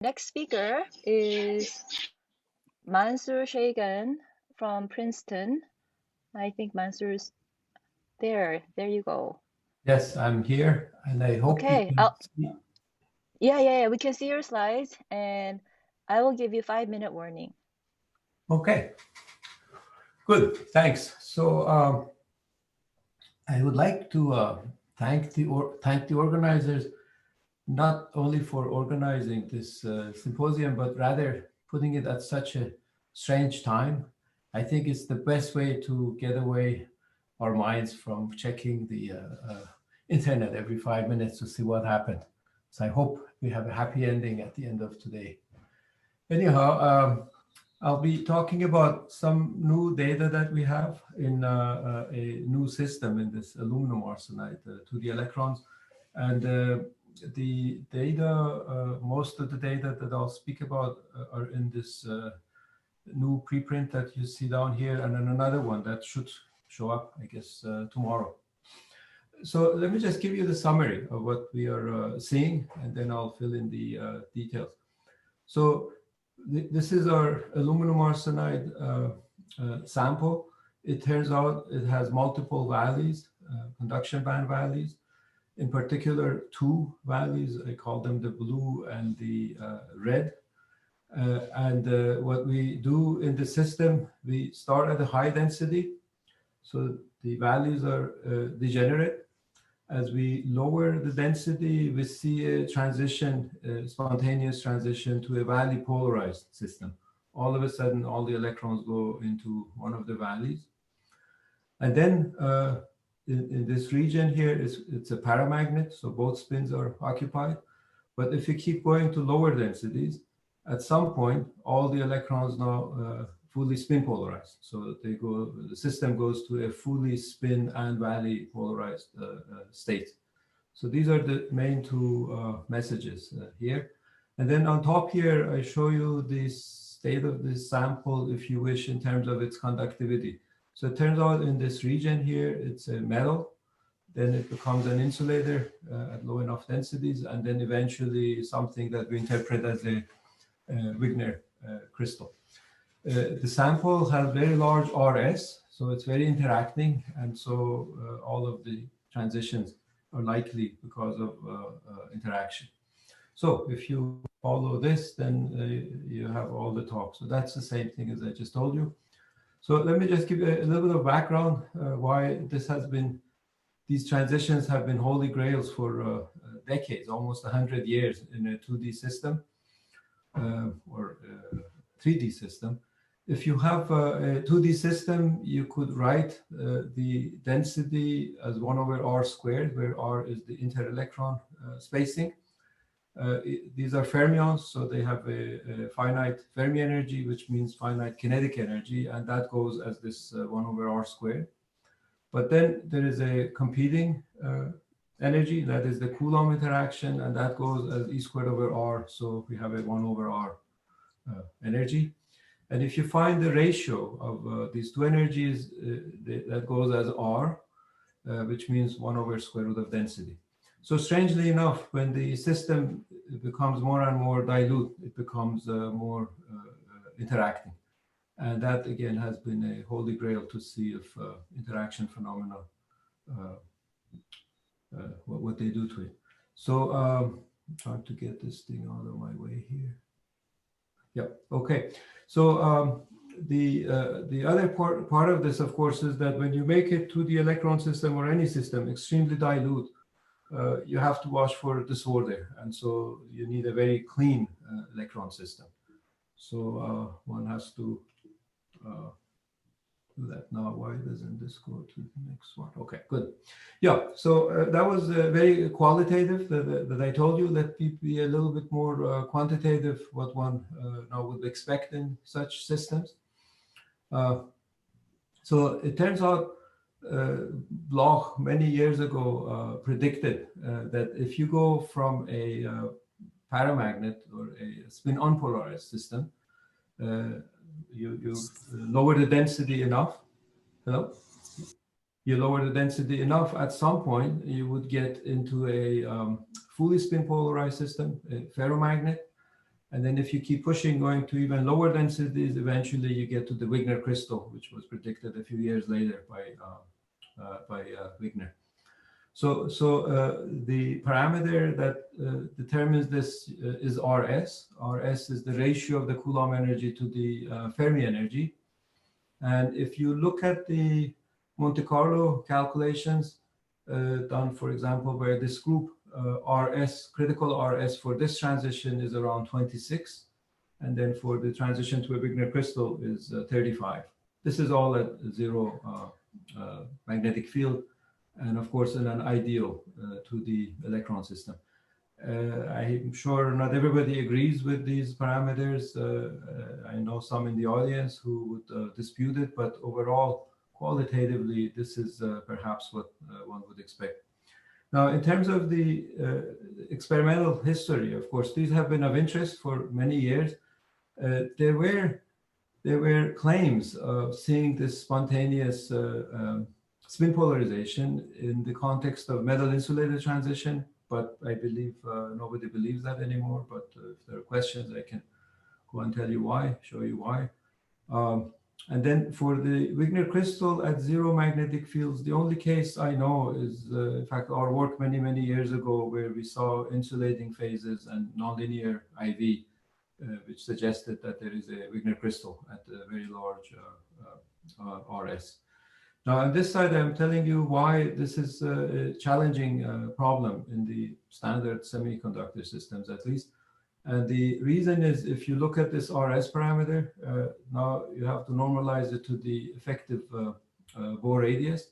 Next speaker is Mansour Shayegan from Princeton. I think Mansour's there. There you go. Yes, I'm here, and I hope you Okay. can see. Yeah. We can see your slides, and I will give you 5-minute warning. Okay, good, thanks. So I would like to thank the organizers, not only for organizing this symposium, but rather putting it at such a strange time. I think it's the best way to get away our minds from checking the internet every 5 minutes to see what happened. So I hope we have a happy ending at the end of today. Anyhow, I'll be talking about some new data that we have in a new system in this aluminum arsenide, 2D electrons. And the data, most of the data that I'll speak about are in this new preprint that you see down here, and then another one that should show up, I guess, tomorrow. So let me just give you the summary of what we are seeing, and then I'll fill in the details. So this is our aluminum arsenide sample. It turns out it has multiple values, conduction band values. In particular, two values. I call them the blue and the red. What we do in the system, we start at a high density. So the values are degenerate. As we lower the density, we see a transition, a spontaneous transition to a valley polarized system. All of a sudden, all the electrons go into one of the valleys. And then in this region here, it's a paramagnet, so both spins are occupied. But if you keep going to lower densities, at some point, all the electrons now fully spin polarized. So the system goes to a fully spin and valley polarized state. So these are the main two messages here. And then on top here, I show you the state of this sample, if you wish, in terms of its conductivity. So it turns out in this region here, it's a metal. Then it becomes an insulator at low enough densities, and then eventually something that we interpret as a Wigner crystal. The sample has very large RS, so it's very interacting, and so all of the transitions are likely because of interaction. So if you follow this, then you have all the talk. So that's the same thing as I just told you. So let me just give you a little bit of background why these transitions have been holy grails for decades, almost 100 years in a 2D system or 3D system. If you have a 2D system, you could write the density as 1 over r squared, where r is the inter-electron spacing. These are fermions, so they have a finite Fermi energy, which means finite kinetic energy, and that goes as this 1 over r squared. But then there is a competing energy, that is the Coulomb interaction, and that goes as e squared over r, so we have a 1 over r energy. And if you find the ratio of these two energies, that goes as r, which means 1 over square root of density. So strangely enough, when the system becomes more and more dilute, it becomes more interacting. And that, again, has been a holy grail to see if interaction phenomena, what they do to it. So I'm trying to get this thing out of my way here. Yeah, okay. So the other part of this, of course, is that when you make it to the electron system or any system extremely dilute, you have to watch for disorder. And so you need a very clean electron system. So one has to do that. Now, why doesn't this go to the next one? Okay, good. Yeah, so that was very qualitative that I told you. Let me be a little bit more quantitative, what one now would expect in such systems. So it turns out Bloch many years ago predicted that if you go from a paramagnet or a spin unpolarized system, you lower the density enough. Hello? You lower the density enough, at some point you would get into a fully spin polarized system, a ferromagnet. And then if you keep pushing, going to even lower densities, eventually you get to the Wigner crystal, which was predicted a few years later by Wigner. So the parameter that determines this is Rs. Rs is the ratio of the Coulomb energy to the Fermi energy. And if you look at the Monte Carlo calculations done, for example, by this group, Rs, critical Rs for this transition is around 26. And then for the transition to a Wigner crystal is 35. This is all at zero magnetic field, and of course in an ideal to the electron system. I'm sure not everybody agrees with these parameters. I know some in the audience who would dispute it, but overall, qualitatively, this is perhaps what one would expect. Now, in terms of the experimental history, of course, these have been of interest for many years. There were claims of seeing this spontaneous spin polarization in the context of metal insulated transition, but I believe nobody believes that anymore. But if there are questions, I can go and tell you why, show you why. And then for the Wigner crystal at zero magnetic fields, the only case I know is, in fact, our work many, many years ago, where we saw insulating phases and nonlinear IV, which suggested that there is a Wigner crystal at a very large RS. Now, on this side, I'm telling you why this is a challenging problem in the standard semiconductor systems, at least. And the reason is, if you look at this RS parameter, now you have to normalize it to the effective Bohr radius.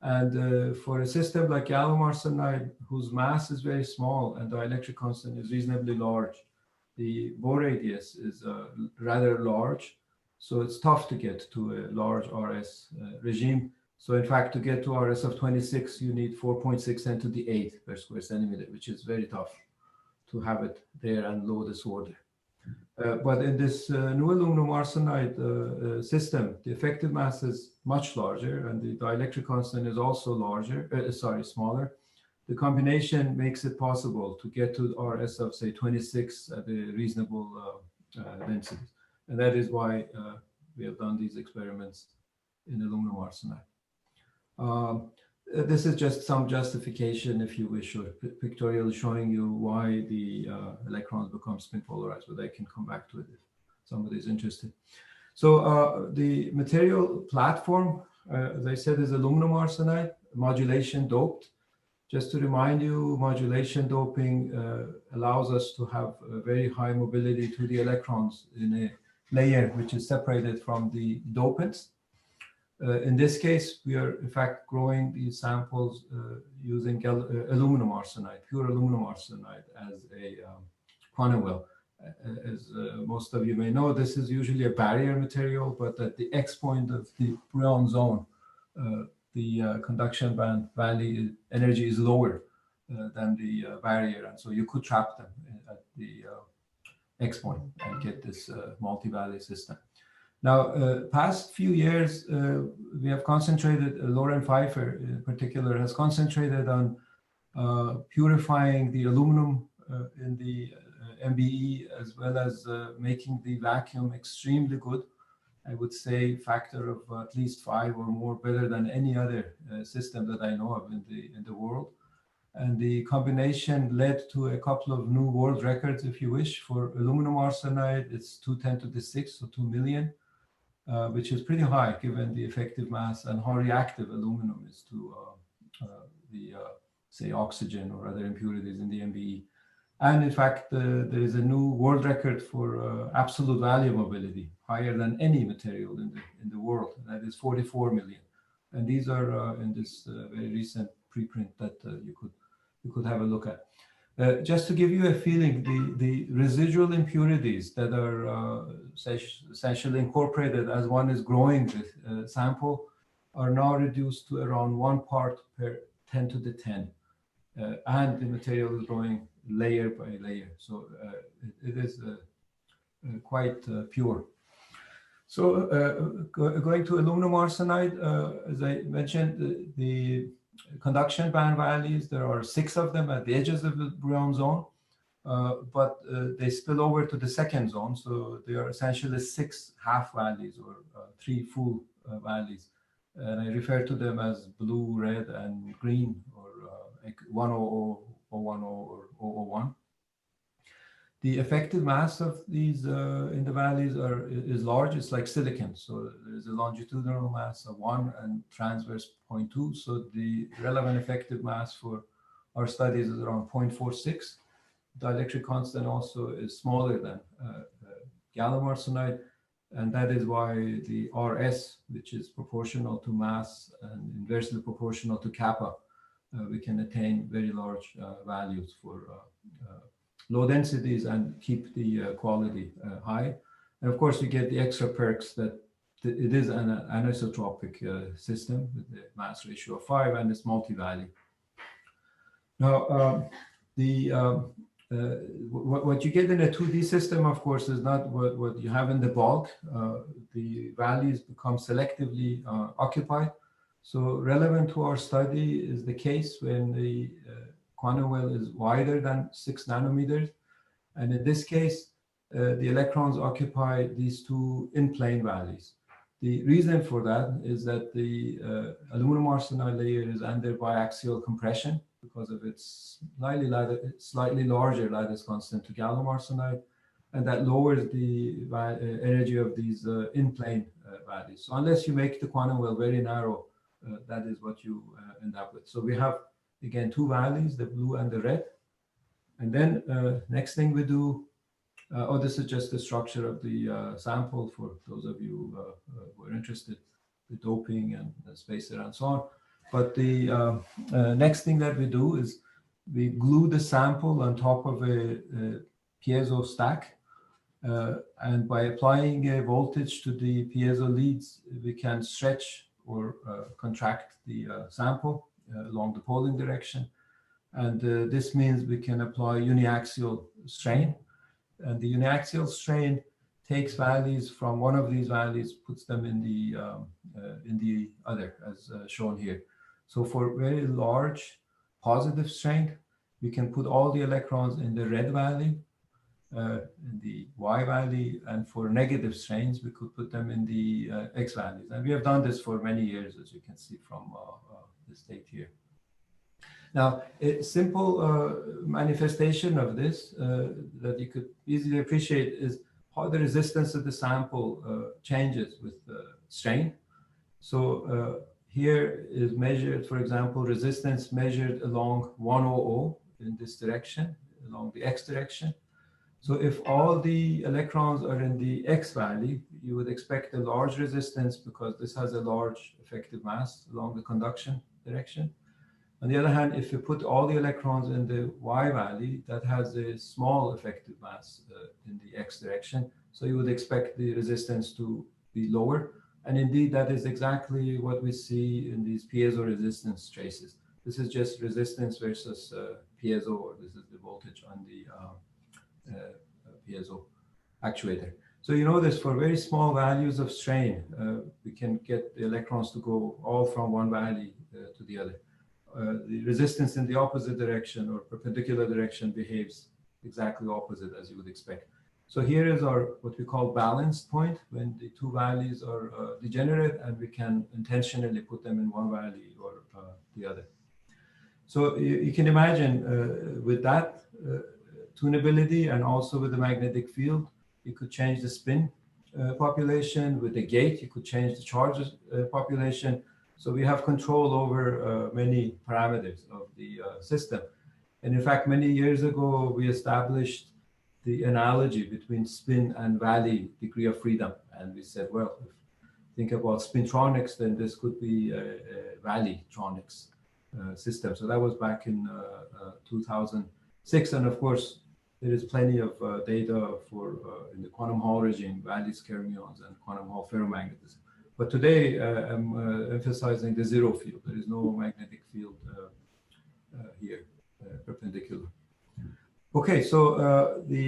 And for a system like gallium arsenide, whose mass is very small and the dielectric constant is reasonably large, the Bohr radius is rather large. So it's tough to get to a large RS regime. So in fact, to get to RS of 26, you need 4.6 10 to the 8 per square centimeter, which is very tough to have it there and low disorder. But in this new aluminum arsenide system, the effective mass is much larger and the dielectric constant is also smaller. The combination makes it possible to get to RS of, say, 26 at a reasonable density. And that is why we have done these experiments in aluminum arsenide. This is just some justification, if you wish, or pictorial showing you why the electrons become spin polarized, but I can come back to it if somebody is interested. So the material platform, as I said, is aluminum arsenide, modulation doped. Just to remind you, modulation doping allows us to have a very high mobility to the electrons in a layer which is separated from the dopants. In this case, we are in fact growing these samples using aluminum arsenide, pure aluminum arsenide as a quantum well. As most of you may know, this is usually a barrier material, but at the X point of the Brillouin zone, the conduction band value energy is lower than the barrier, and so you could trap them at the X point and get this multi-valley system. Now, past few years, we have concentrated, Lauren Pfeiffer in particular, has concentrated on purifying the aluminum in the MBE, as well as making the vacuum extremely good. I would say factor of at least 5 or more better than any other system that I know of in the world. And the combination led to a couple of new world records, if you wish. For aluminum arsenide, it's 210 to the 6, so 2 million. Which is pretty high given the effective mass and how reactive aluminum is to say, oxygen or other impurities in the MBE. And in fact, there is a new world record for absolute value mobility, higher than any material in the world. That is 44 million. And these are in this very recent preprint that you could have a look at. Just to give you a feeling, the residual impurities that are essentially incorporated as one is growing the sample are now reduced to around 1 part per 10 to the 10. And the material is growing layer by layer. So it is quite pure. So going to aluminum arsenide, as I mentioned, the conduction band values, there are 6 of them at the edges of the Brillouin zone. but they spill over to the second zone. So they are essentially 6 half valleys or 3 full valleys. And I refer to them as blue, red, and green, or like 100, 010, or 001. The effective mass of these in the valleys is large. It's like silicon. So there's a longitudinal mass of 1 and transverse 0.2. So the relevant effective mass for our studies is around 0.46. Dielectric constant also is smaller than gallium arsenide. And that is why the RS, which is proportional to mass and inversely proportional to kappa, we can attain very large values for low densities and keep the quality high. And of course, we get the extra perks that it is an anisotropic system with the mass ratio of 5 and it's multi-value. Now, what you get in a 2D system, of course, is not what you have in the bulk. The values become selectively occupied. So relevant to our study is the case when the quantum well is wider than 6 nanometers. And in this case, the electrons occupy these 2 in-plane values. The reason for that is that the aluminum arsenide layer is under biaxial compression because of its slightly larger lattice constant to gallium arsenide, and that lowers the energy of these in-plane values. So unless you make the quantum well very narrow, that is what you end up with. So we have, again, 2 values, the blue and the red. And then next thing we do, this is just the structure of the sample for those of you who are interested, the doping and the spacer and so on. But the next thing that we do is we glue the sample on top of a piezo stack. And by applying a voltage to the piezo leads, we can stretch or contract the sample along the Pauling direction. And this means we can apply uniaxial strain. And the uniaxial strain takes values from one of these values, puts them in the other, as shown here. So for very large positive strain, we can put all the electrons in the red valley, in the Y valley, and for negative strains, we could put them in the X values. And we have done this for many years, as you can see from the state here. Now, a simple manifestation of this that you could easily appreciate is how the resistance of the sample changes with strain. So here is measured, for example, resistance measured along 100 in this direction, along the X direction. So if all the electrons are in the X valley, you would expect a large resistance because this has a large effective mass along the conduction direction. On the other hand, if you put all the electrons in the Y valley, that has a small effective mass in the X direction. So you would expect the resistance to be lower. And indeed, that is exactly what we see in these piezo resistance traces. This is just resistance versus piezo, or this is the voltage on the piezo actuator. So you notice for very small values of strain, we can get the electrons to go all from one valley to the other. The resistance in the opposite direction or perpendicular direction behaves exactly opposite as you would expect. So here is our what we call balanced point when the 2 valleys are degenerate and we can intentionally put them in one valley or the other. So you can imagine with that tunability and also with the magnetic field, you could change the spin population. With the gate, you could change the charges population. So we have control over many parameters of the system. And in fact, many years ago, we established the analogy between spin and valley degree of freedom. And we said, well, if you think about spintronics, then this could be a valleytronics system. So that was back in 2006. And of course, there is plenty of data for in the quantum Hall regime, valley fermions and quantum Hall ferromagnetism. But today, I'm emphasizing the zero field. There is no magnetic field here, perpendicular. Okay, so the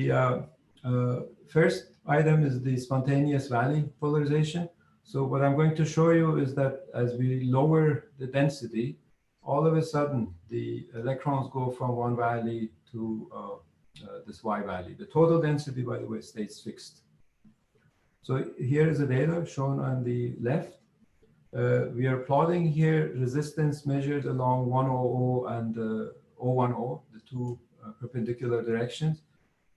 first item is the spontaneous valley polarization. So what I'm going to show you is that as we lower the density, all of a sudden, the electrons go from one valley to this Y value. The total density, by the way, stays fixed. So here is the data shown on the left. We are plotting here resistance measured along 100 and 010, the two perpendicular directions.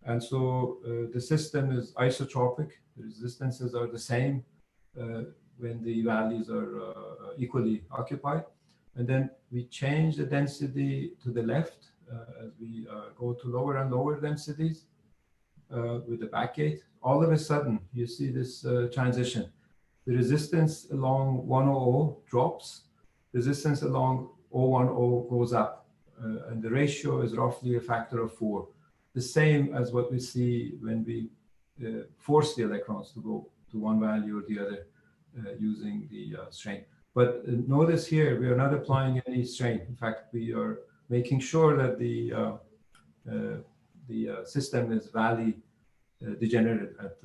And so the system is isotropic. The resistances are the same when the values are equally occupied. And then we change the density to the left as we go to lower and lower densities with the backgate. All of a sudden, you see this transition. The resistance along 100 drops, resistance along 010 goes up, and the ratio is roughly a factor of 4. The same as what we see when we force the electrons to go to one value or the other using the strain. But notice here, we are not applying any strain. In fact, we are making sure that the system is valley degenerate at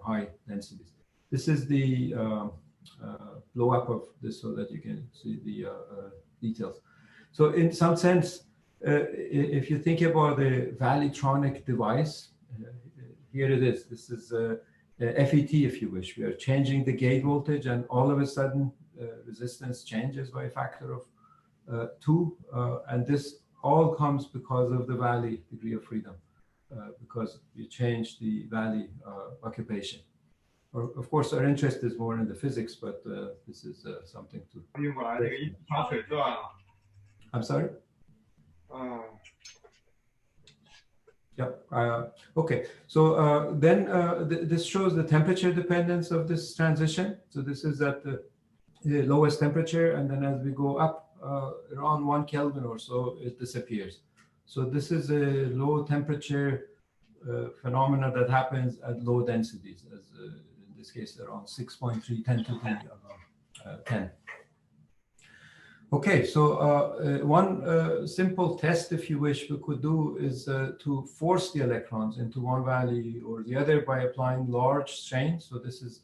high densities. This is the blow up of this so that you can see the details. So in some sense, if you think about the valleytronic device, here it is. This is a FET, if you wish. We are changing the gate voltage, and all of a sudden, resistance changes by a factor of 2. And this all comes because of the valley degree of freedom, because we change the valley occupation. Of course, our interest is more in the physics, but this is something to. I'm sorry? Yeah. Okay. So then this shows the temperature dependence of this transition. So this is at the lowest temperature, and then as we go up around 1 Kelvin or so, it disappears. So this is a low temperature phenomena that happens at low densities, as in this case around 6.3, 10 to the 10. Okay, so one simple test, if you wish, we could do is to force the electrons into one value or the other by applying large strain. So this is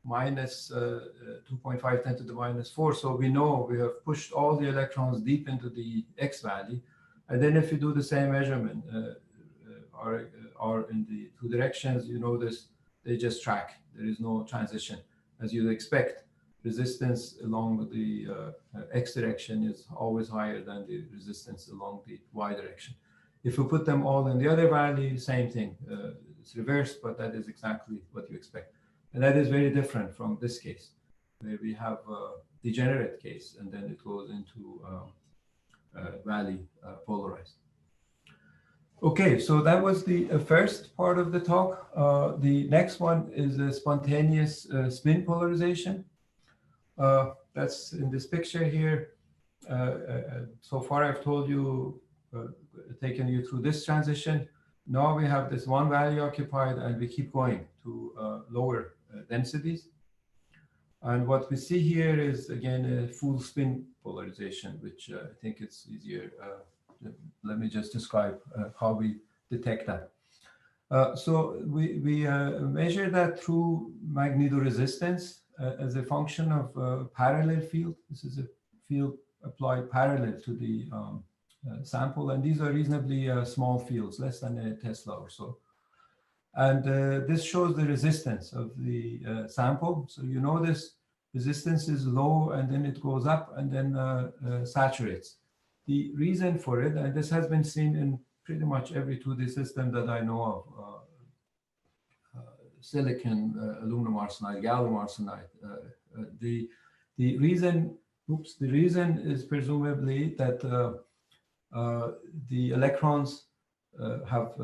minus 2.5 10 to the minus 4. So we know we have pushed all the electrons deep into the X value. And then if you do the same measurement, or in the two directions, you notice they just track. There is no transition, as you'd expect. Resistance along the X direction is always higher than the resistance along the Y direction. If we put them all in the other value, same thing. It's reversed, but that is exactly what you expect. And that is very different from this case, where we have a degenerate case, and then it goes into valley polarized. Okay, so that was the first part of the talk. The next one is a spontaneous spin polarization. That's in this picture here. So far, I've told you, taken you through this transition. Now we have this one value occupied, and we keep going to lower densities. And what we see here is, again, a full spin polarization, which I think it's easier. Let me just describe how we detect that. So we measure that through magnetoresistance as a function of parallel field. This is a field applied parallel to the sample, and these are reasonably small fields, less than a Tesla or so. And this shows the resistance of the sample. So you notice resistance is low, and then it goes up, and then saturates. The reason for it, and this has been seen in pretty much every 2D system that I know of, silicon, aluminum arsenide, gallium arsenide. The reason is presumably that the electrons have,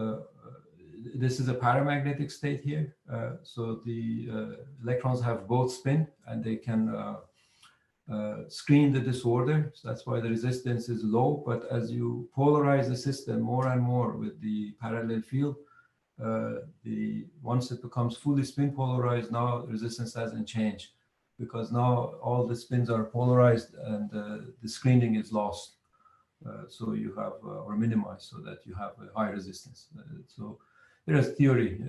this is a paramagnetic state here. So the electrons have both spin, and they can screen the disorder. So that's why the resistance is low. But as you polarize the system more and more with the parallel field, once it becomes fully spin polarized, now resistance doesn't change, because now all the spins are polarized, and the screening is lost. So you have, or minimized, so that you have a high resistance. So there is theory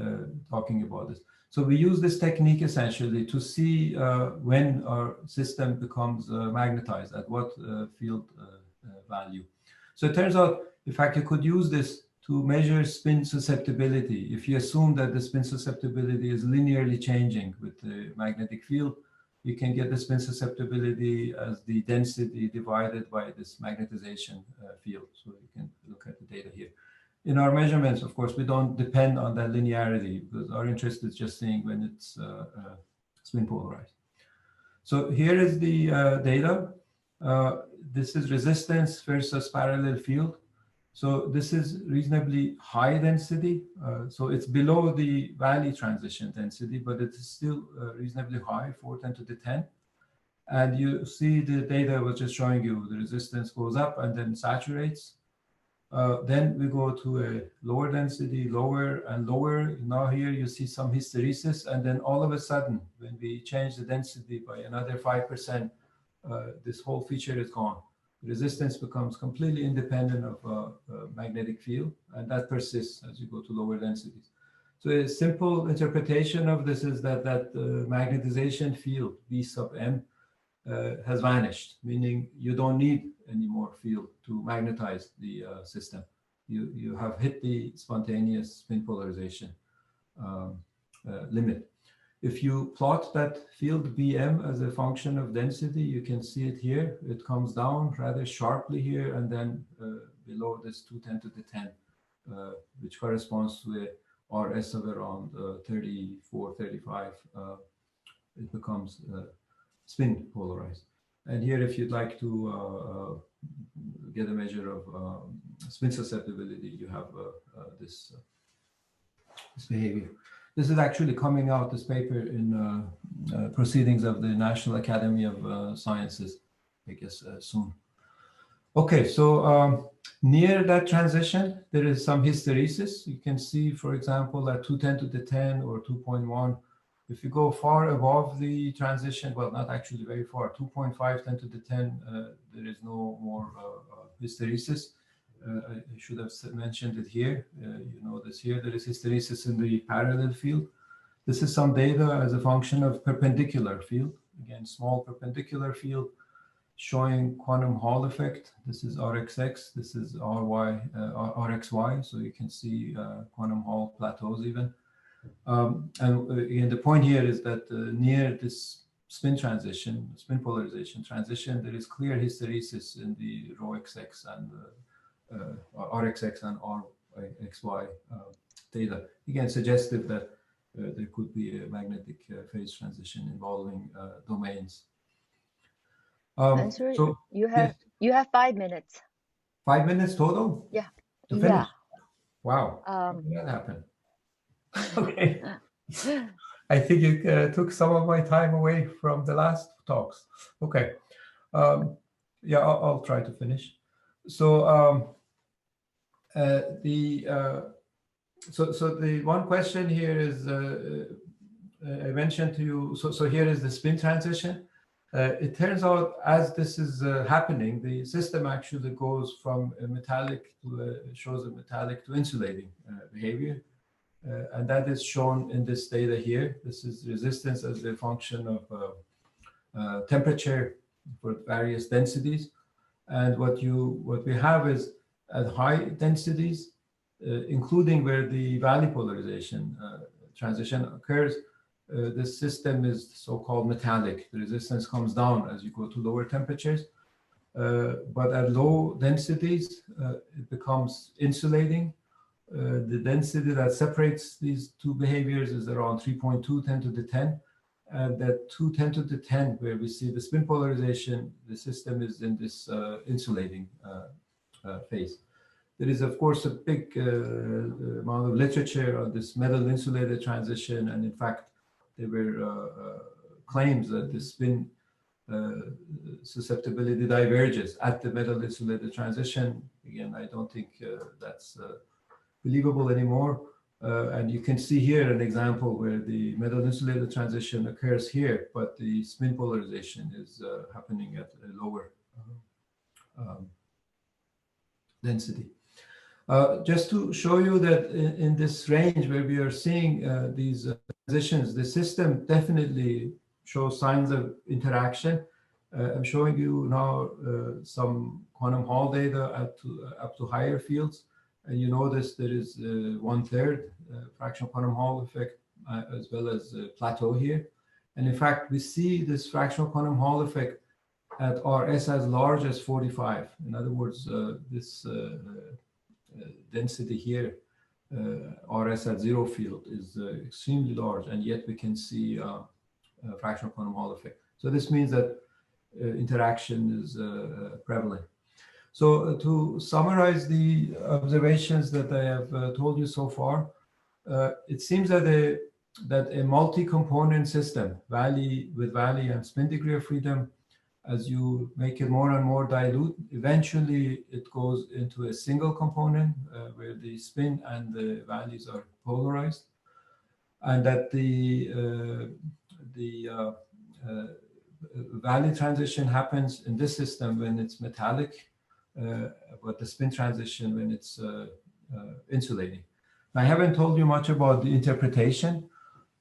talking about this. So we use this technique essentially to see when our system becomes magnetized, at what field value. So it turns out, in fact, you could use this to measure spin susceptibility. If you assume that the spin susceptibility is linearly changing with the magnetic field, you can get the spin susceptibility as the density divided by this magnetization field. So you can look at the data here. In our measurements, of course, we don't depend on that linearity because our interest is just seeing when it's spin polarized. So here is the data. This is resistance versus parallel field. So this is reasonably high density. So it's below the valley transition density, but it is still reasonably high, 4×10⁻⁻⁻. And you see the data I was just showing you, the resistance goes up and then saturates. Then we go to a lower density, lower and lower. Now here you see some hysteresis, and then all of a sudden, when we change the density by another 5%, this whole feature is gone. Resistance becomes completely independent of magnetic field, and that persists as you go to lower densities. So a simple interpretation of this is that magnetization field, V sub m, has vanished, meaning you don't need any more field to magnetize the system. You have hit the spontaneous spin polarization limit. If you plot that field Bm as a function of density, you can see it here. It comes down rather sharply here, and then below this 2×10⁻⁻⁻, which corresponds to a RS of around 34, 35. It becomes spin polarized. And here, if you'd like to get a measure of spin susceptibility, you have this behavior. This is actually coming out, this paper, in Proceedings of the National Academy of Sciences, I guess, soon. Okay, so near that transition, there is some hysteresis. You can see, for example, at 2×10⁻⁻⁻ or 2.1. If you go far above the transition, well, not actually very far, 2.5×10⁻⁻, there is no more hysteresis. I should have mentioned it here. You know this here. There is hysteresis in the parallel field. This is some data as a function of perpendicular field. Again, small perpendicular field showing quantum Hall effect. This is RXX. This is RXY. So you can see quantum Hall plateaus even. And again, the point here is that near this spin transition, spin polarization transition, there is clear hysteresis in the ρxx and RXX and RXY data. Again, suggestive that there could be a magnetic phase transition involving domains. Mansour, So you have 5 minutes. 5 minutes total? Yeah. To finish? Yeah. Wow. How did that happen? Okay. I think you took some of my time away from the last talks. Okay. Yeah, I'll try to finish. So the one question here is, I mentioned to you, so here is the spin transition. It turns out as this is happening, the system actually goes from a metallic to shows a metallic to insulating behavior. And that is shown in this data here. This is resistance as a function of temperature for various densities. And what we have is at high densities, including where the valley polarization transition occurs, the system is so-called metallic. The resistance comes down as you go to lower temperatures. But at low densities, it becomes insulating. The density that separates these two behaviors is around 3.2×10⁻⁻⁻. And that 2×10⁻⁻⁻, where we see the spin polarization, the system is in this insulating phase. There is, of course, a big amount of literature on this metal insulated transition. And in fact, there were claims that the spin susceptibility diverges at the metal insulated transition. Again, I don't think that's believable anymore. And you can see here an example where the metal insulated transition occurs here, but the spin polarization is happening at a lower density. Just to show you that in this range where we are seeing these transitions, the system definitely shows signs of interaction. I'm showing you now some quantum Hall data up to higher fields. And you notice there is 1/3 fractional quantum Hall effect as well as plateau here. And in fact, we see this fractional quantum Hall effect at RS as large as 45. In other words, this density here, RS at zero field, is extremely large, and yet we can see a fractional quantum Hall effect. So this means that interaction is prevalent. So to summarize the observations that I have told you so far, it seems that a multi-component system, with Valley and spin degree of freedom, as you make it more and more dilute, eventually it goes into a single component where the spin and the values are polarized, and that the Valley transition happens in this system when it's metallic, but the spin transition when it's insulating. I haven't told you much about the interpretation.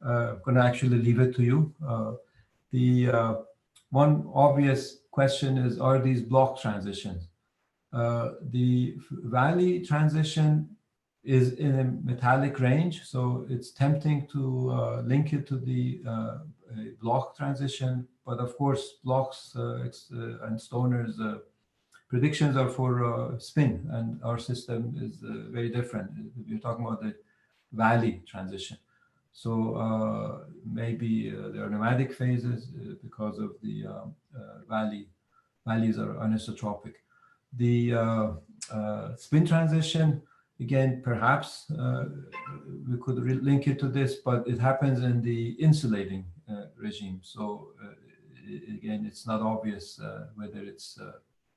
I'm going to actually leave it to you. The one obvious question is, are these block transitions? The Valley transition is in a metallic range, so it's tempting to link it to the block transition. But of course, blocks and Stoner's predictions are for spin, and our system is very different. We're talking about the Valley transition. So maybe there are nomadic phases because of the values are anisotropic. The spin transition, again, perhaps we could link it to this, but it happens in the insulating regime. So again, it's not obvious whether it's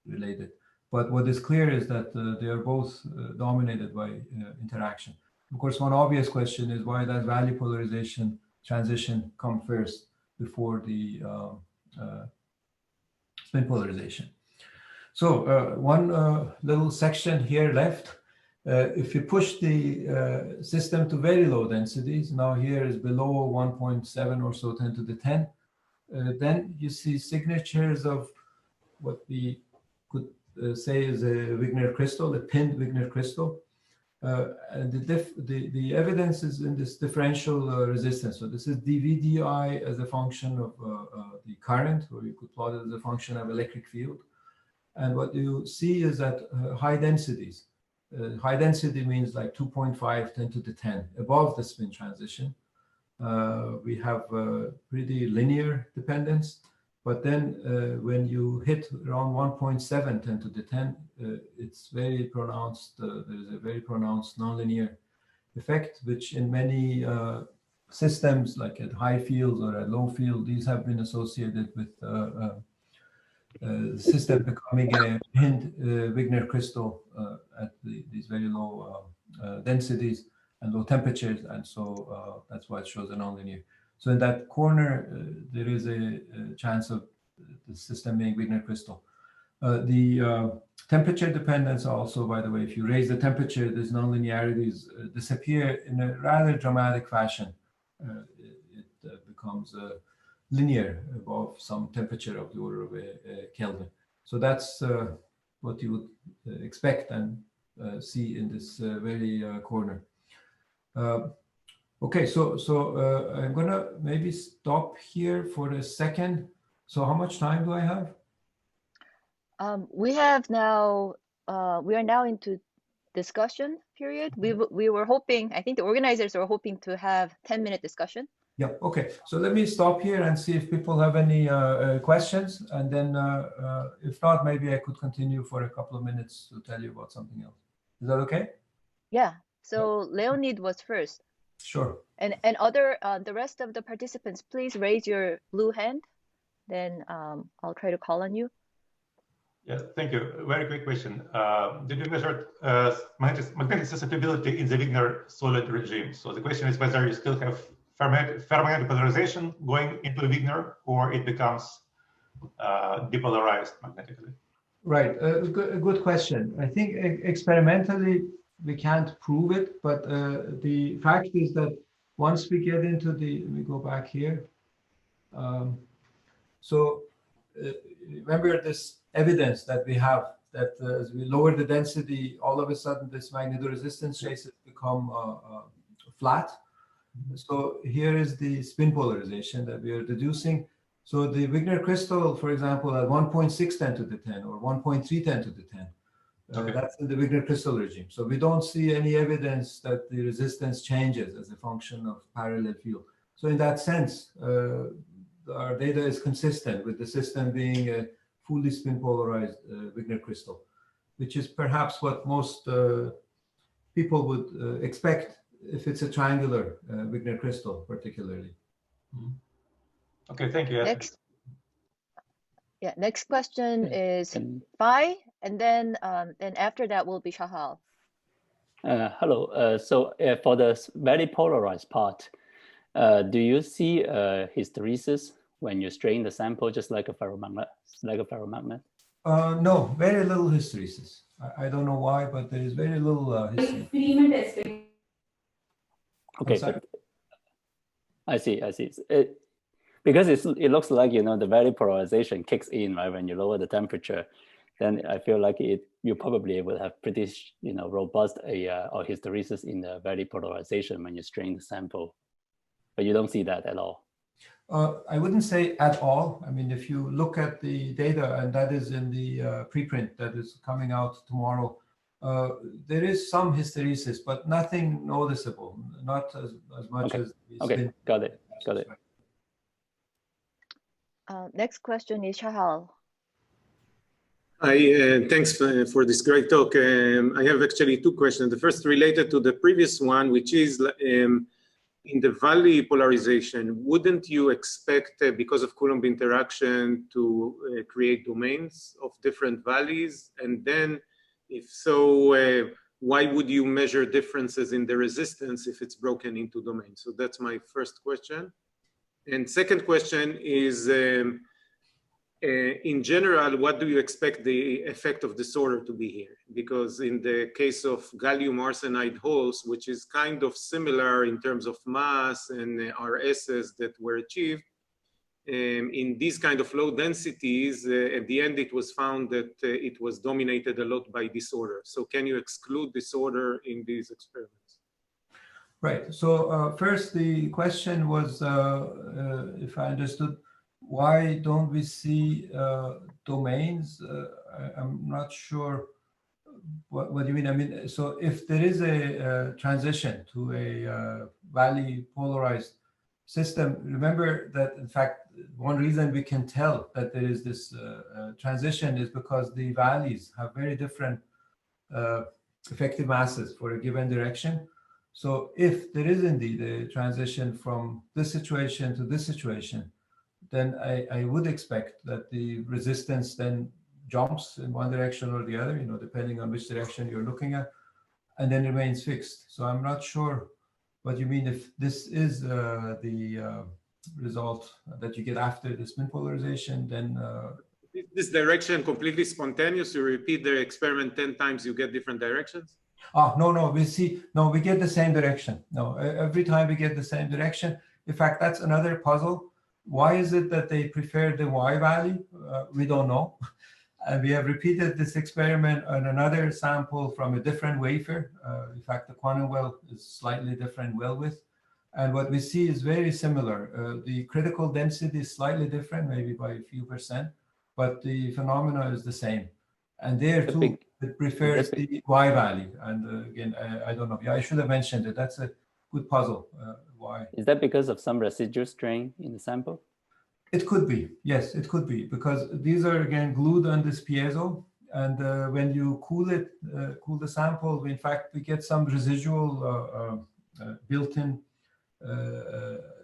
related. But what is clear is that they are both dominated by interaction. Of course, one obvious question is, why does Valley polarization transition come first before the spin polarization? So one little section here left. If you push the system to very low densities, now here is below 1.7 or so 10 to the 10, then you see signatures of what we could say is a Wigner crystal, a pinned Wigner crystal. And the evidence is in this differential resistance. So this is dVdi as a function of the current, or you could plot it as a function of electric field. And what you see is that high densities, high density means like 2.5, 10 to the 10, above the spin transition. We have pretty linear dependence. But then when you hit around 1.7, 10 to the 10, it's very pronounced. There's a very pronounced nonlinear effect, which in many systems, like at high fields or at low field, these have been associated with the system becoming a pinned Wigner crystal at these very low densities and low temperatures. And so that's why it shows a nonlinear. So in that corner, there is a chance of the system being Wigner crystal. The temperature dependence also, by the way, if you raise the temperature, these nonlinearities disappear in a rather dramatic fashion. It becomes linear above some temperature of the order of a Kelvin. So that's what you would expect and see in this very corner. Okay, so I'm gonna maybe stop here for a second. So how much time do I have? We have now, we are now into discussion period. We were hoping, I think the organizers were hoping to have 10-minute discussion. Yeah, okay. So let me stop here and see if people have any questions. And then if not, maybe I could continue for a couple of minutes to tell you about something else. Is that okay? Yeah, so Leonid was first. Sure. And other, the rest of the participants, please raise your blue hand. Then I'll try to call on you. Yeah, thank you. Very quick question. Did you measure magnetic susceptibility in the Wigner solid regime? So the question is whether you still have ferromagnetic polarization going into Wigner, or it becomes depolarized magnetically. Right, a good question. I think experimentally we can't prove it, but the fact is that once we get into the, let me go back here. So remember this evidence that we have that as we lower the density, all of a sudden this magnetoresistance traces become flat. So here is the spin polarization that we are deducing. So the Wigner crystal, for example, at 1.610 to the 10 or 1.310 to the 10, that's in the Wigner crystal regime. So we don't see any evidence that the resistance changes as a function of parallel field. So in that sense, our data is consistent with the system being a fully spin polarized Wigner crystal, which is perhaps what most people would expect if it's a triangular Wigner crystal, particularly. Okay, thank you. Next question is Phi, and then after that will be Shahal. Hello. So for the very polarized part, do you see hysteresis when you strain the sample, just like a ferromagnet? No, very little hysteresis. I don't know why, but there is very little hysteresis. Okay, but I see. Because it looks like, you know, the very polarization kicks in, right? When you lower the temperature, then I feel like you probably will have pretty, you know, robust or hysteresis in the very polarization when you strain the sample. But you don't see that at all. I wouldn't say at all. I mean, if you look at the data, and that is in the preprint that is coming out tomorrow, there is some hysteresis, but nothing noticeable, not as much as. Okay, got it. Next question is Shahal. Hi, thanks for this great talk. I have actually two questions. The first related to the previous one, which is in the valley polarization, wouldn't you expect, because of Coulomb interaction, to create domains of different valleys? And then, if so, why would you measure differences in the resistance if it's broken into domains? So that's my first question. And second question is, in general, what do you expect the effect of disorder to be here? Because in the case of gallium arsenide holes, which is kind of similar in terms of mass and RSs that were achieved, in these kind of low densities, at the end it was found that it was dominated a lot by disorder. So can you exclude disorder in these experiments? Right. So first, the question was, if I understood, why don't we see domains? I'm not sure what you mean. I mean, so if there is a transition to a valley polarized system, remember that, in fact, one reason we can tell that there is this transition is because the valleys have very different effective masses for a given direction. So if there is indeed a transition from this situation to this situation, then I would expect that the resistance then jumps in one direction or the other, you know, depending on which direction you're looking at, and then remains fixed. So I'm not sure what you mean. If this is the result that you get after the spin polarization, then this direction completely spontaneous? You repeat the experiment 10 times, you get different directions? No, we get the same direction. No, every time we get the same direction. In fact, that's another puzzle. Why is it that they prefer the Y valley? We don't know. And we have repeated this experiment on another sample from a different wafer. In fact, the quantum well is slightly different well width. And what we see is very similar. The critical density is slightly different, maybe by a few percent, but the phenomena is the same. And there too, it prefers the Y valley. And again, I don't know. Yeah, I should have mentioned it. That's a good puzzle. Why? Is that because of some residual strain in the sample? It could be. Yes, it could be, because these are, again, glued on this piezo. And when you cool the sample, in fact, we get some residual built-in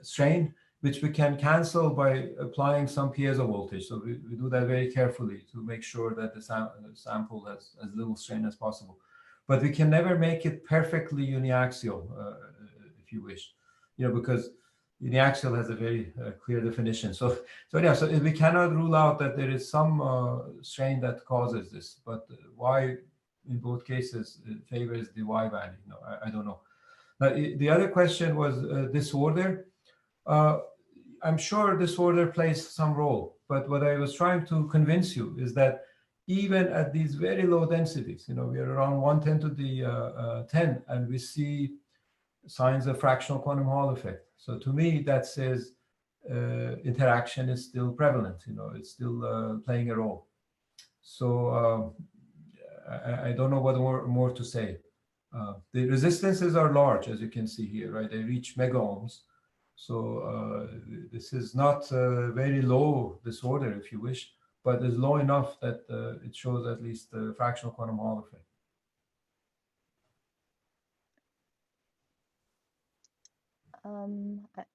strain, which we can cancel by applying some piezo voltage. So we do that very carefully to make sure that the sample has as little strain as possible. But we can never make it perfectly uniaxial, if you wish, you know, because uniaxial has a very clear definition. So we cannot rule out that there is some strain that causes this, but why in both cases favors the Y value? No, I don't know. The other question was disorder. I'm sure disorder plays some role, but what I was trying to convince you is that even at these very low densities, we are around 110 to the 10, and we see signs of fractional quantum Hall effect. So to me, that says interaction is still prevalent. It's still playing a role. So I don't know what more to say. The resistances are large, as you can see here, right? They reach mega ohms. So this is not very low disorder, if you wish, but it's low enough that it shows at least the fractional quantum Hall effect.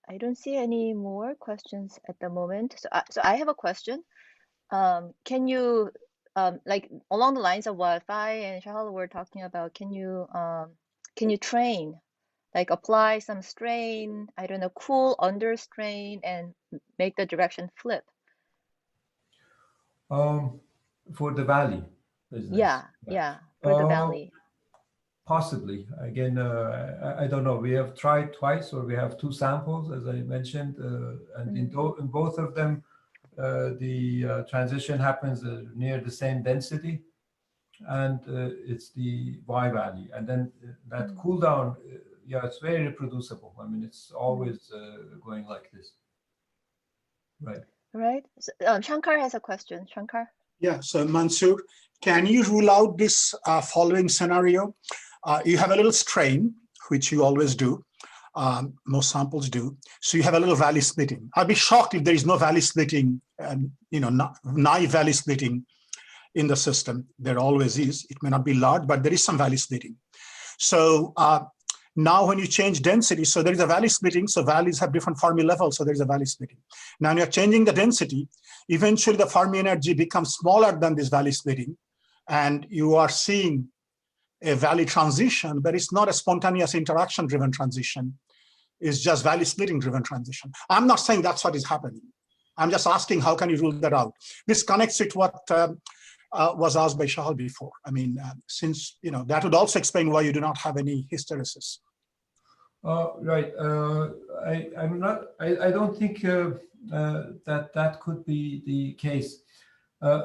I don't see any more questions at the moment. So I have a question. Can you, like along the lines of what Fai and Shahal were talking about, can you train, like apply some strain, I don't know, cool under strain and make the direction flip? For the valley business. Yeah, for the valley. Possibly. Again, I don't know. We have tried twice, or we have two samples, as I mentioned, and in both of them, the transition happens near the same density, and it's the Y value. And then that cool down, yeah, it's very reproducible. I mean, it's always going like this. Right. Right. So, Shankar has a question. Shankar? Yeah, so Mansour, can you rule out this following scenario? You have a little strain, which you always do. Most samples do. So you have a little valley splitting. I'd be shocked if there is no valley splitting, naive valley splitting in the system. There always is. It may not be large, but there is some valley splitting. So now when you change density, so there is a valley splitting, so valleys have different Fermi levels, so there is a valley splitting. Now when you're changing the density, eventually the Fermi energy becomes smaller than this valley splitting, and you are seeing a valley transition, but it's not a spontaneous interaction-driven transition. It's just valley splitting-driven transition. I'm not saying that's what is happening. I'm just asking, how can you rule that out? This connects with what was asked by Shahal before. I mean, since, that would also explain why you do not have any hysteresis. Right. I don't think that could be the case.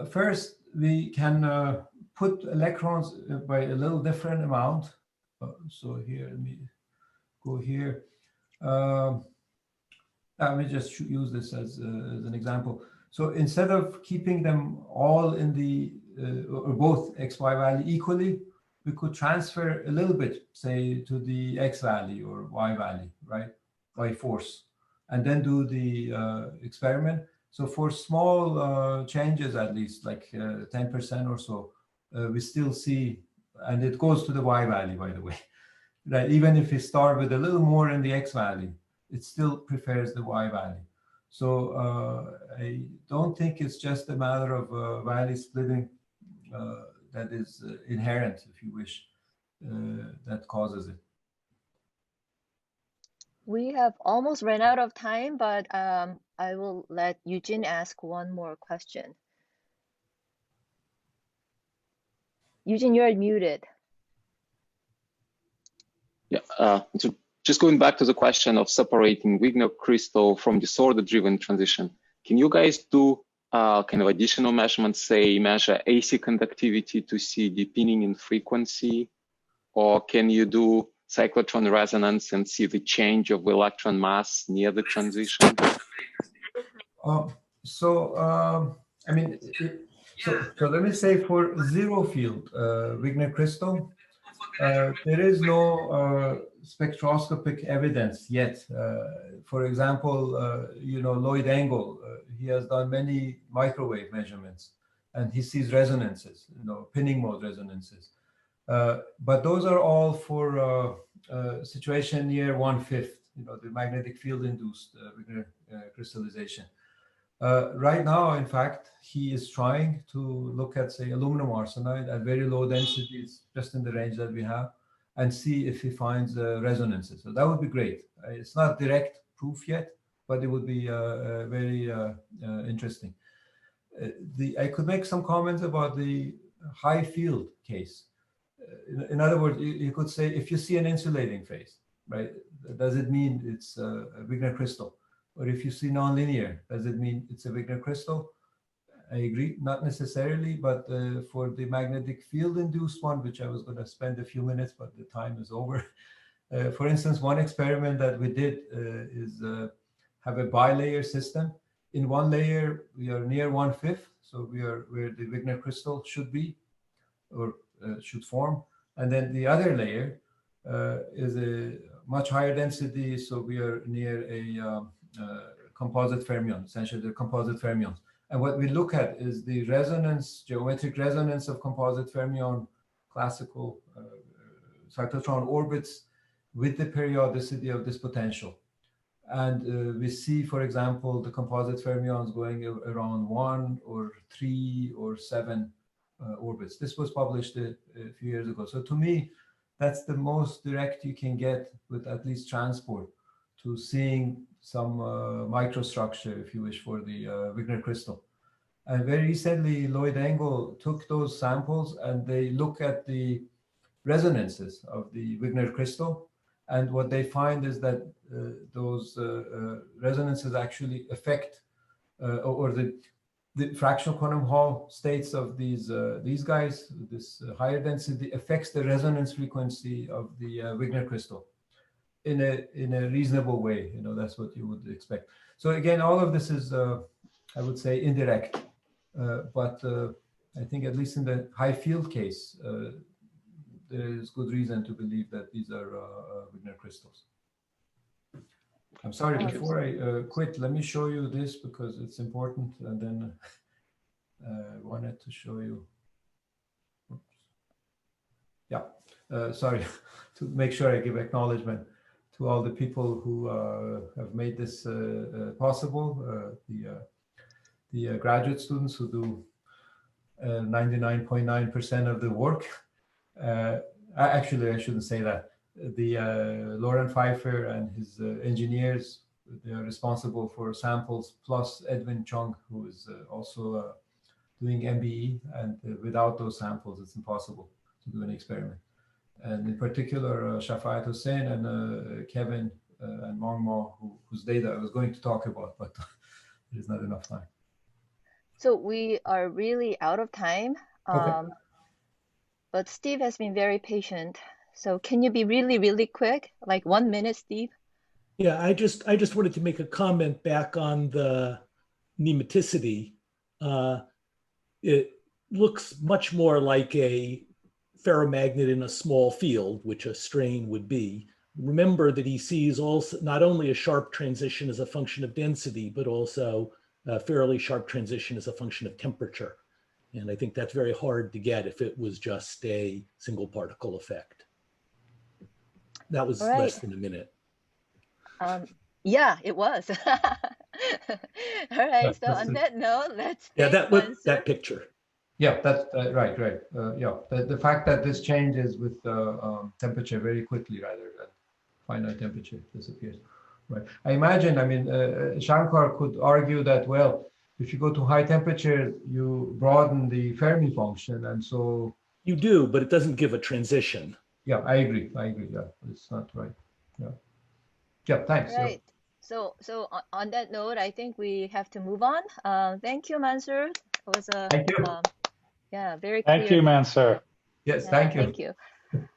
First, we can put electrons by a little different amount. So here, let me go here. Let me just use this as an example. So instead of keeping them all in the, or both XY value equally, we could transfer a little bit, say, to the X value or Y value, right, by force, and then do the experiment. So for small changes, at least like 10% or so, we still see, and it goes to the Y value, by the way, right? Even if we start with a little more in the X value, it still prefers the Y value. So I don't think it's just a matter of value splitting that is inherent, if you wish, that causes it. We have almost run out of time, but I will let Eugene ask one more question. Eugene, you're muted. Yeah, so just going back to the question of separating Wigner crystal from disorder-driven transition, can you guys do kind of additional measurements, say measure AC conductivity to see deepening in frequency, or can you do cyclotron resonance and see the change of electron mass near the transition? I mean, so let me say for zero field Wigner crystal, there is no spectroscopic evidence yet. For example, Lloyd Engel, he has done many microwave measurements, and he sees resonances, pinning mode resonances. But those are all for situation near 1/5, the magnetic field induced Wigner crystallization. Right now, in fact, he is trying to look at, say, aluminum arsenide at very low densities, just in the range that we have, and see if he finds resonances. So that would be great. It's not direct proof yet, but it would be very interesting. I could make some comments about the high field case. In other words, you could say, if you see an insulating phase, right, does it mean it's a Wigner crystal? Or if you see nonlinear, does it mean it's a Wigner crystal? I agree, not necessarily, but for the magnetic field induced one, which I was going to spend a few minutes, but the time is over. For instance, one experiment that we did is have a bilayer system. In one layer, we are near 1/5, so we are where the Wigner crystal should be, or should form. And then the other layer is a much higher density, so we are near a composite fermion. Essentially, they're composite fermions. And what we look at is the resonance, geometric resonance of composite fermion, classical cyclotron orbits with the periodicity of this potential. And we see, for example, the composite fermions going around 1 or 3 or 7 orbits. This was published a few years ago. So to me, that's the most direct you can get with at least transport to seeing some microstructure, if you wish, for the Wigner crystal. And very recently, Lloyd Engel took those samples and they look at the resonances of the Wigner crystal. And what they find is that those resonances actually affect, or the fractional quantum Hall states of these guys, this higher density affects the resonance frequency of the Wigner crystal in a reasonable way. You know, that's what you would expect. So again, all of this is, I would say, indirect, but I think at least in the high field case, there is good reason to believe that these are Wigner crystals. I'm sorry, before I quit, let me show you this because it's important, and then I wanted to show you. Oops. Yeah, sorry, to make sure I give acknowledgement to all the people who have made this possible, the graduate students who do 99.9% of the work. Actually, I shouldn't say that. The Lauren Pfeiffer and his engineers, they are responsible for samples, plus Edwin Chung, who is also doing MBE. And without those samples, it's impossible to do an experiment. And in particular, Shafayat Hussain and Kevin and Mongmo, whose data I was going to talk about, but there's not enough time. So we are really out of time. Okay. But Steve has been very patient. So can you be really, really quick? Like 1 minute, Steve? Yeah, I just wanted to make a comment back on the pneumaticity. It looks much more like a ferromagnet in a small field, which a strain would be. Remember that he sees also not only a sharp transition as a function of density, but also a fairly sharp transition as a function of temperature. And I think that's very hard to get if it was just a single particle effect. That was less than a minute. Yeah, it was. All right. So on that note, let's yeah, thank that picture. Yeah, that's right. Yeah, the fact that this changes with temperature very quickly rather than finite temperature disappears. Right. I imagine. I mean, Shankar could argue that, well, if you go to high temperature, you broaden the Fermi function, and so you do, but it doesn't give a transition. Yeah, I agree. Yeah, it's not right. Yeah. Thanks. Right. Yeah. So on that note, I think we have to move on. Thank you, Mansour. It was a thank you. Yeah, very clear. Thank you, Mansour. Yes, Yeah, thank you. Thank you.